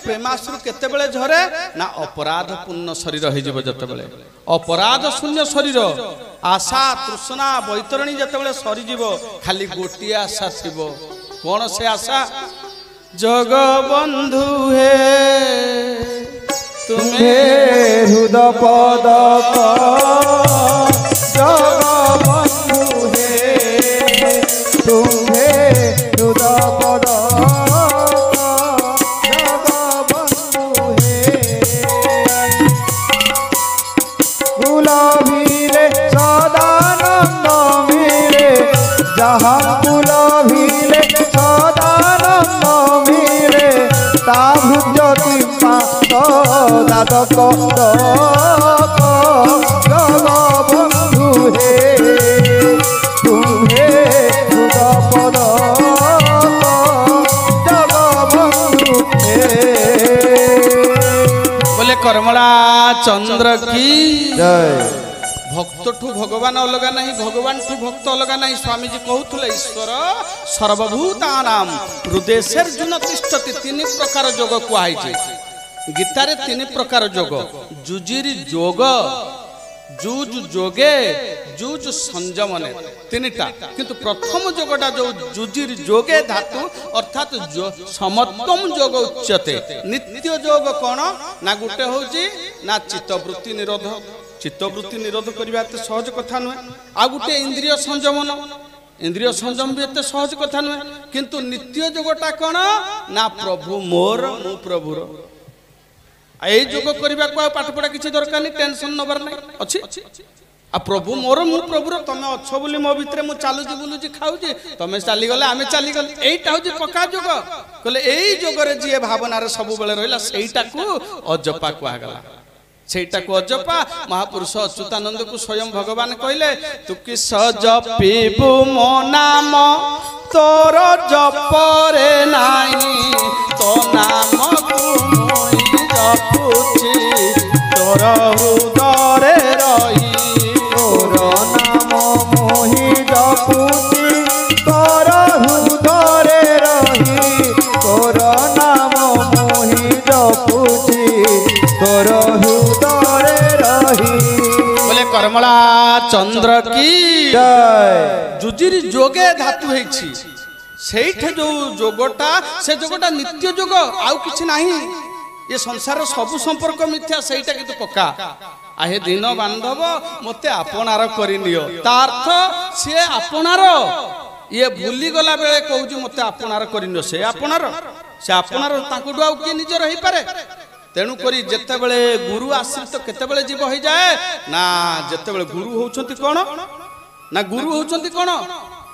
प्रेमाश्रु केतेबेले झरे ना अपराध पूर्ण शरीर हो जिवो जतेबेले अपराध शून्य शरीर आशा तृष्णा बैतरणी जतेबेले सरी जिवो खाली गोटी आशा थिबो कोन से आशा जगबंधु हे तुम्हें हृदय पद जगबंधु हे तुम्हें हृदय पद जगबंधु हे गुलाबीरे सदानंद मेरे जहाँ गुलाबीरे सदानंद मेरे ताभुज्योति दादक जगबंधु हे तुम्हें हृदय पद जगबंधु हे बोले करमला चंद्र की जय भक्त ठू भगवान अलगा नहीं भगवान ठू भक्त अलगा नहीं स्वामी जी कहते ईश्वर सर्वभूतानाम हृदय तिष्ठति तीन प्रकार योग कहुई गीतारे तीन प्रकार योग जुजिर जोग जुज जोगे जुज संयमने तीनटा किंतु प्रथम जोगटा जो जुजिर जोगे धातु अर्थात समत्वम जोग उच्यते नित्य जोग कौन ना गुटे होची ना चित्तवृत्ति निरोध चित्तवृत्ति निरोध करवा एत सहज कथा नुहे आ गुटे इंद्रिय संयमन इंद्रिय संयम भी एत सहज कथा नुहे किंतु नित्य जोगटा कौन ना प्रभु मोर मु प्रभुर यही जोग करने को पाठ पढ़ा किसी दरकार नहीं टेंशन नबार नहीं अच्छी आ प्रभु मोर मु प्रभुर तुम अच्छ बोली मो भितर मुझे चलुची बुलूची खाऊची तुम चलीगले आम चलीगले यहीटा हूँ पक्का जोग कहले यही जोगरे जी भावनार सब बेले रहा सहीटा को अजपा कहगला सेटा को अजपा महापुरुष अच्युतानंद को स्वयं भगवान कहले तू कि सजपिबु मो नाम तोर जपरे नाही तो नाम को मोई जपुछि तोर हृदय रही तोर नाम मोहि जपुछि तोर हृदय रही तोर नाम मोहि जपुछि तोर हृदय रही बोले करमला चंद्र की जय जुजिर जोगे धातु हेछि सेठ जो जोगटा से जोगटा नित्य जोग आउ किछि नाही ये संसार सब संपर्क मिथ्या सेटा किंतु पक्का आहे दिन बांधव मते आपनार करिनियो तार्थ से आपनार ये भूली गला बेले कहूँ मते आपनार करिनियो से आपनार तांकुडु आउ के निजर होई पारे तेणु करी जेते बेले गुरु आश्रित केते बेले जीव हो जाए ना जेते बेले गुरु होउछंती कोन ना गुरु होउछंती कोन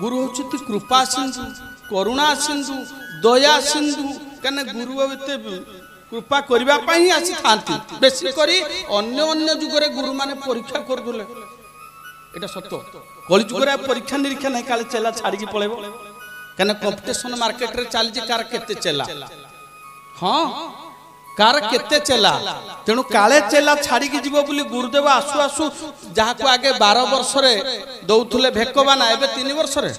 गुरु होउछंती कृपा सिंधु करुणा सिंधु दया सिंधु कने गुरु एते कृपा करबा पई आसी थांती बेसी करी अन्य अन्य जुगरे गुरु माने परीक्षा कर दुले एटा सत्य कली जुगरे परीक्षा निरीक्षा नहीं काले चेला छाड़ी की पळेबो कने कंपटीशन मार्केट रे चली कार केते चेला हां कार केते चेला तेणु काले चेला छाड़ी की जीव बोली गुरुदेव आसु आसु जहाँ को आगे 12 वर्ष रे दौथुले भेकवान एबे 3 वर्ष रे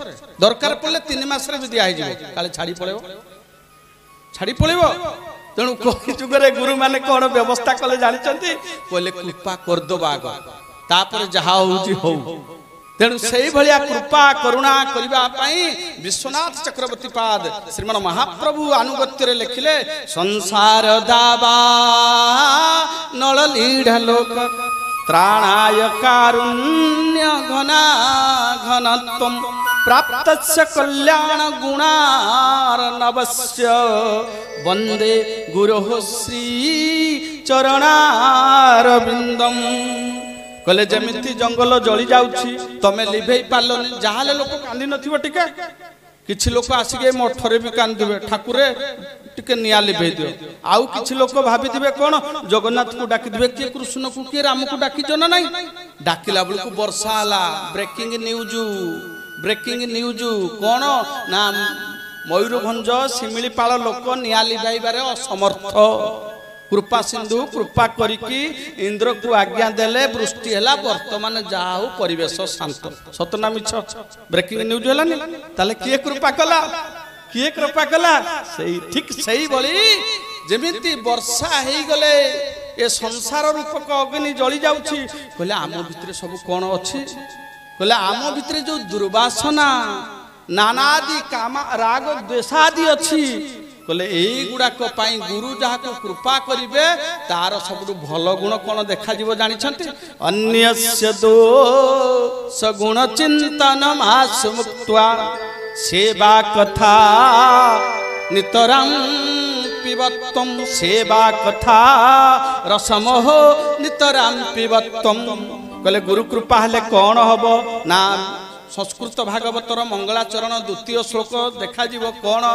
दरकार पड़े 3 मास रे भी दिया जीव काले छाड़ी पळेबो तेणु कोई जुगरे गुरु माने कोन व्यवस्था कले जानि चंती कहले कृपा कर दो बाग तापर जहा होउची हो तेणु सही भलिया कृपा करुणा करबा पई विश्वनाथ चक्रवर्ती पाद श्रीमान महाप्रभु अनुगत्य रे लिखिले संसार दावा नल लीढ़ लोक त्राणाय कारुण्य घना घनत्वम प्राप्तस्य कल्याण गुणार्णवस्य वंदे गुरोः श्री चरणारविंदम कहले जमिति जंगल जली जाउछि तमे लिभेई पारलनि जहाले लोक कांदी नथिबो टिके किछि लोक आसिके मठरे भी कांदिबे ठाकुरे टिके निया लिभेई दियो आउ किछि लोक भाबी दिबे कोन जगन्नाथ को डाकी दिबे के कृष्ण को के राम को डाकी जन नाही डाकिला बेलको वर्षा आला ब्रेकिंग न्यूज कोन ना मयूरभंज शिमिलीपाल लोक निया लिभाइबारे असमर्थ कृपा सिंधु कृपा करिकी इंद्र को आज्ञा देले वृष्टि हैला वर्तमान जाऊ परिवेश शांत सतना मिछ ब्रेकिंग न्यूज हैलानी ताले किए कृपा कला सही ठीक सही बोली जेमिति वर्षा हो गले ए संसार रूपक अग्नि जली जाउछि कहले आम भितर सब कौन अच्छी कहले आम भितर जो दुर्वासना नानादि काम राग द्वेषादि अच्छी कहले एई गुड़ाक पाई गुरु जहाँ को कृपा करिवे तार सबुठु भल गुण कौन देखा जीव जानिछंती अन्यस्य दोष गुण चिंतन मुक्त्वा सेवा कथा नितरं पिबत्तम सेवा कथा रसमोह नितराम पिबत्तम कहले गुरु कृपा हेले कौन हब ना संस्कृत भागवतर मंगलाचरण द्वितीय श्लोक देखा जीव कौन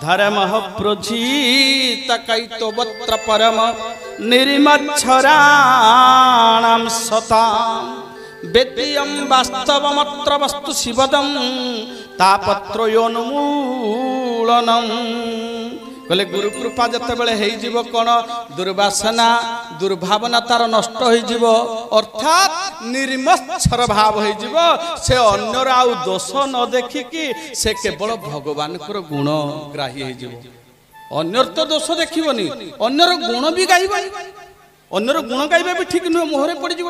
धर्म प्रोझीत कैतवत्र परम निर्मच्छराणाम सताम वेद्यम वास्तवमत्र वस्तु शिवदम तापत्रोन्मूलनम कहले गुरु कृपा जते बेले हेई जीव कौन दुर्वासना दुर्भावना तार नष्ट हो जीव अर्थात निर्मच्छर भाव हो जीव से अन्यर आउ दोष न देखिकी से केवल भगवान गुण ग्राही हो जीव अन्यर तो दोष देखिबनी अन्यर गुण भी गाइबा अन्यर गुण गाइबा भी ठीक नुह मोहरे पड़ जीव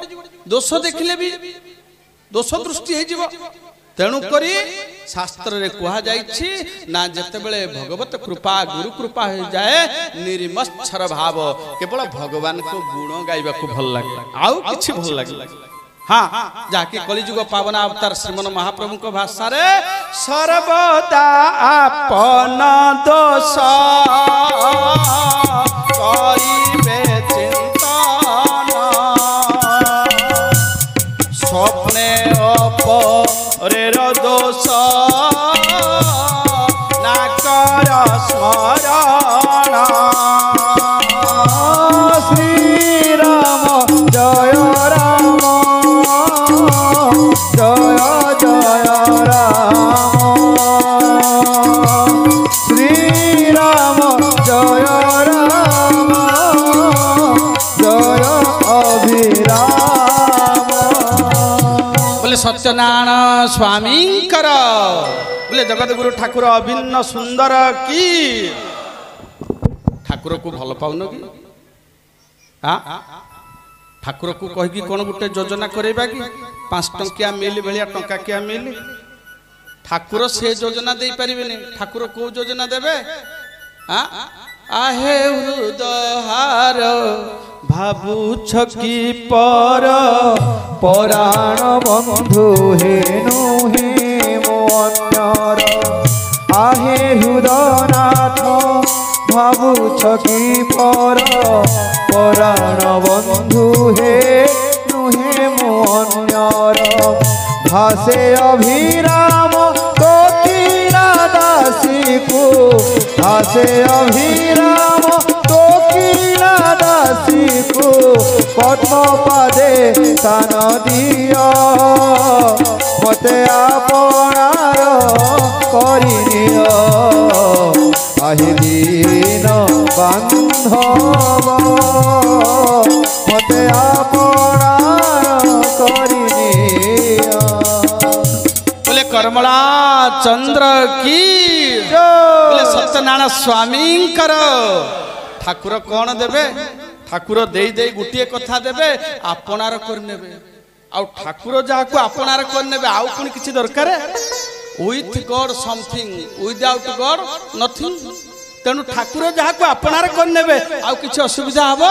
दोष देखिले भी दोष दृष्टि हो जीव तेणु करी शास्त्र रे कहा जाइछि ना जतेबेले भगवत कृपा गुरु कृपा हो जाए निर्मच्छर भाव केवल भगवान को गुण गाइबा को भल लागे आउ किछि भल लागे हाँ जाके कलिजुग पावन अवतार श्रीमन महाप्रभु को भाषा रे सर्वदा आपन दोष करिबे चिंतन स्वप्ने अपरेर दोष ना कर स्मरण श्री राम जय राम जय जय राम श्री राम जय राम जय अभिराम बोले सत्यनारायण स्वामी कर बोले जगत गुरु ठाकुर अभिन्न सुंदर की ठाकुर को भल पाउन कि ठाकुर को कहीकि कौन गोटे योजना करेबा कि 5 टंकिया मिल भाया टंका किया मिल ठाकुर से योजना दे पारिबेनी ठाकुर को योजना देबे आहे हृदहार भाबुछ की पर पराण बंधु हेनु हे मोन्यर आहे हृदनाथ भाबुछ की पर पराण बंधु हेनु हे मोन्यर भासे अभिराम तो कीरा दासी को भासे अभिराम तो कीरा दासी को पद्म पादे स्थान दिया मते आपणार करिनिय आहि दीन बांधव मते आपणार करिनिय बोले कर्मला चंद्र की बोले सत्यनारायण स्वामी कर ठाकुर कौन देबे ठाकुर दे दे गुटिए कथा देबे आपणार करनेबे आउ ठाकुर जहाँ को आपणार करनेबे आउ पुणी किछि दरकार with God something without God nothing तेणु ठाकुर जहाँ को आपणार करनेबे आउ किछि असुविधा हबो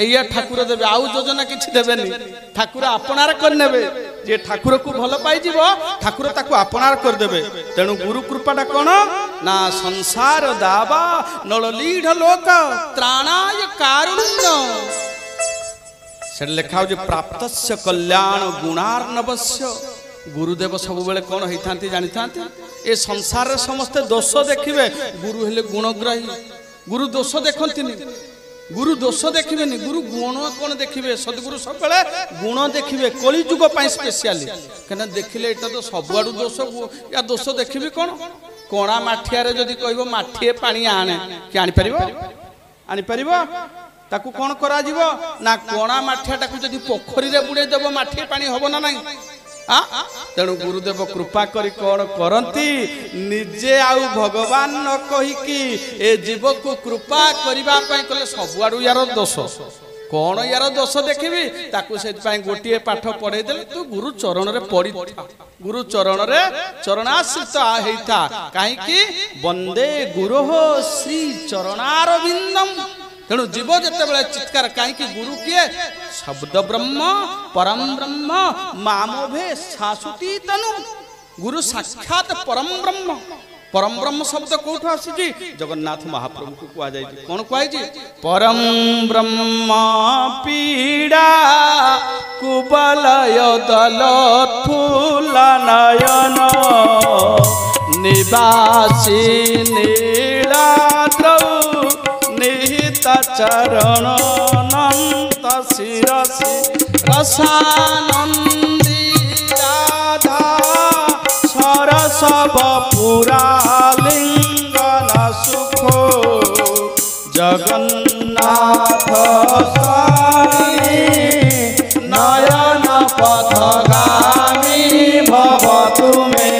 एया ठाकुर देबे आउ योजना किछि देबेनी ठाकुर आपणार करनेबे जे ठाकुर को भल पाई जीवो ठाकुर ताको आपणार कर देबे तेणु गुरु कृपाटा कोन ना संसार दावा नळलीढ लोक त्राणाय कारुण्य से लिखा हो प्राप्तस्य कल्याण गुणार्णवस्य गुरुदेव सब बेले कौन होता जानी था ए संसार रे समस्ते दोष देखिए गुरु हेले गुणग्राही गुरु दोष देखती गुरु दोष देखिए गुरु गुण कौन देखिए सदगुरु सब बेले गुण देखिए कलिजुग स्पेशली कहीं देखिले यहाँ तो सबुआड़ दोष या दोष देखिए कौन कणा माठिया जदि कह माठिए पानी आने कि आनीपर ताकू कौन करा ना कणा माठिया जदि पोखरी रे बुड़े देव माठिए पानी हम ना नहीं तेणु गुरुदेव कृपा करी कौन करती निजे आउ भगवान न कहीकि ए जीव को कृपा करिबा पई कले सबुआडू यार दोष कौन यार दोष देखिबी ताकू से गोटे पाठ पढ़े देले तू गुरु चरण रे पड़ी गुरु चरण रे चरणाश्रित हेता काहे कि वंदे गुरो श्री चरणारविंदम। तेणु जीव जिते बड़े चित्कार कहीं गुरु किए शब्द ब्रह्म परम ब्रह्म मामोभे शाश्वती तनु गुरु साक्षात परम ब्रह्म शब्द कौटू आसी जगन्नाथ महाप्रभु को कह जाए कौन कह परम ब्रह्म पीड़ा कुबलय दल फूला नयन निवासी नीलाद्रौ निहित चरण अनंत शिरसि रसानंदी राधा सरसव पुरा लिंगन सुख जगन्नाथ स्वामी नयन पथगामी भव तुमे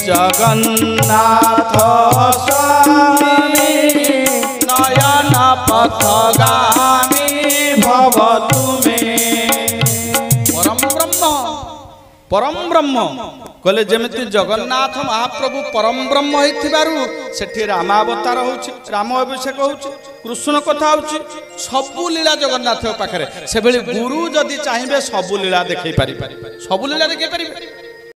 जगन्नाथ स्वामी नयन पथगामी भव तुमे। परम ब्रह्म कहले जमिति जगन्नाथ महाप्रभु परम ब्रह्म होइथिबारु सेठी रामावतार होउछि राम अभिषेक होउछि कृष्ण कथा होउछि सबु लीला जगन्नाथ पाखरे से बेले गुरु जदि चाहिबे सबु लीला देखै पारि सबु लीला देखै पारि